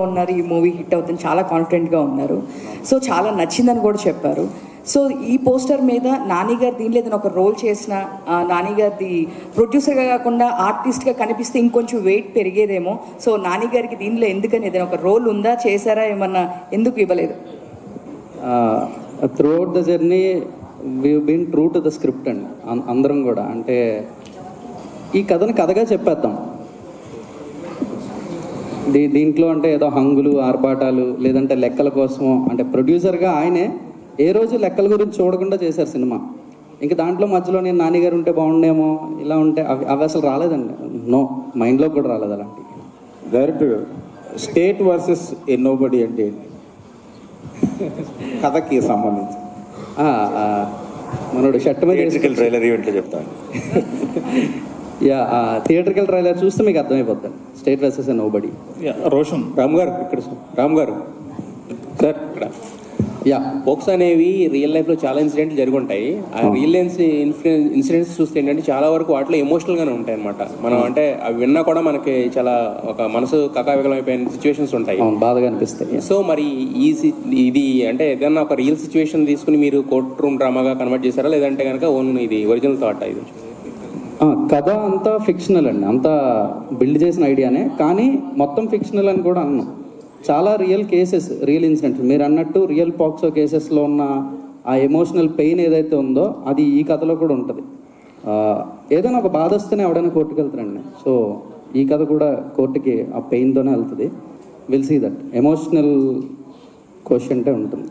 ఉన్నారు, ఈ movie hit అవుతుంది చాలా కాన్ఫిడెంట్గా ఉన్నారు. సో చాలా నచ్చిందని కూడా చెప్పారు. సో ఈ పోస్టర్ మీద నాని గారు దీనిలో ఏదైనా ఒక రోల్ చేసిన, నాని గారిది ప్రొడ్యూసర్గా కాకుండా ఆర్టిస్ట్గా కనిపిస్తే ఇంకొంచెం వెయిట్ పెరిగేదేమో. సో నాని గారికి దీనిలో ఎందుకని ఏదైనా ఒక రోల్ ఉందా, చేశారా, ఏమన్నా ఎందుకు ఇవ్వలేదు? Throughout the journey we been true to the script అండి. అందరం కూడా అంటే ఈ కథని కథగా చెప్పేద్దాం. దీంట్లో అంటే ఏదో హంగులు ఆర్భాటాలు లేదంటే లెక్కల కోసమో, అంటే ప్రొడ్యూసర్గా ఆయనే ఏ రోజు లెక్కల గురించి చూడకుండా చేశారు సినిమా. ఇంకా దాంట్లో మధ్యలో నేను నాన్నగారు ఉంటే బాగుండేమో, ఇలా ఉంటే అవి అసలు రాలేదండి. నో, మైండ్లో కూడా రాలేదు అలాంటి. డైరెక్టర్ స్టేట్ వర్సెస్ ఏ నోబడి అంటే కథకి సంబంధించి మనోడు షర్ట్ మీద ట్రైలర్ ఈవెంట్లో చెప్తాను. యా, థియేటర్కల్ ట్రైలర్ చూస్తే మీకు అర్థమైపోతుంది. State versus nobody. Roshan Ram గారు ఇక్కడ, రామ్ గారు సార్ ఇక్కడ. యా, పోక్స్ అనేవి రియల్ లైఫ్లో చాలా ఇన్సిడెంట్లు జరుగుంటాయి. ఆ రియల్ ఇన్సిడెంట్స్ చూస్తే ఏంటంటే చాలా వరకు వాటిలో ఎమోషనల్గానే ఉంటాయి అనమాట. మనం అంటే అవి విన్నా కూడా మనకి చాలా ఒక మనసు కకావికలమైపోయిన సిచ్యువేషన్స్ ఉంటాయి, బాధగా అనిపిస్తాయి. సో మరి ఇది అంటే ఏదన్నా ఒక రియల్ సిచ్యువేషన్ తీసుకుని మీరు కోర్ట్ రూమ్ డ్రామాగా కన్వర్ట్ చేశారా, లేదంటే కనుక ఓన్ ఇది ఒరిజినల్ థాట్? ఇది కథ అంతా ఫిక్షనల్ అండి, అంతా బిల్డ్ చేసిన ఐడియానే, కానీ మొత్తం ఫిక్షనల్ అని కూడా అన్నాం. చాలా రియల్ కేసెస్, రియల్ ఇన్సిడెంట్స్. మీరు అన్నట్టు రియల్ పాక్సో కేసెస్లో ఉన్న ఆ ఎమోషనల్ పెయిన్ ఏదైతే ఉందో అది ఈ కథలో కూడా ఉంటుంది. ఏదైనా ఒక బాధ వస్తేనే ఎవడైనా కోర్టుకు వెళ్తారండి. సో ఈ కథ కూడా కోర్టుకి ఆ పెయిన్తోనే వెళ్తుంది. Will see that emotional question ఉంటుంది.